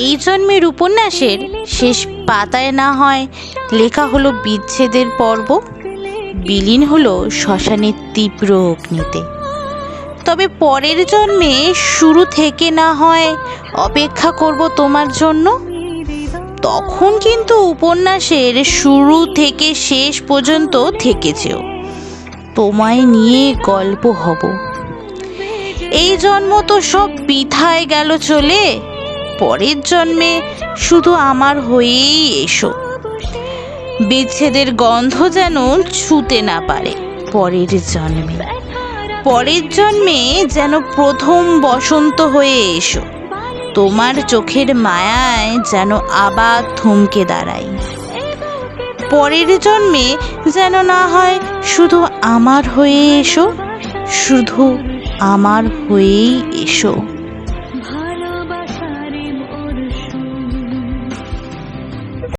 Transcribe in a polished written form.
এই জন্মের উপন্যাসের শেষ পাতায় না হয় লেখা হলো বিচ্ছেদের পর্ব, বিলীন হলো শ্মশানের তীব্র অগ্নিতে। তবে পরের জন্মে শুরু থেকে না হয় অপেক্ষা করব তোমার জন্য। তখন কিন্তু উপন্যাসের শুরু থেকে শেষ পর্যন্ত থেকেছেও, তোমায় নিয়ে গল্প হব। এই জন্ম তো সব বৃথায় গেল চলে, পরের জন্মে শুধু আমার হয়েই এসো। বিচ্ছেদের গন্ধ যেন ছুঁতে না পারে পরের জন্মে, পরের জন্মে যেন প্রথম বসন্ত হয়ে এসো। তোমার চোখের মায়ায় যেন আবার থমকে দাঁড়াই। পরের জন্মে যেন না হয় শুধু আমার হয়ে এসো, শুধু আমার হয়েই এসো।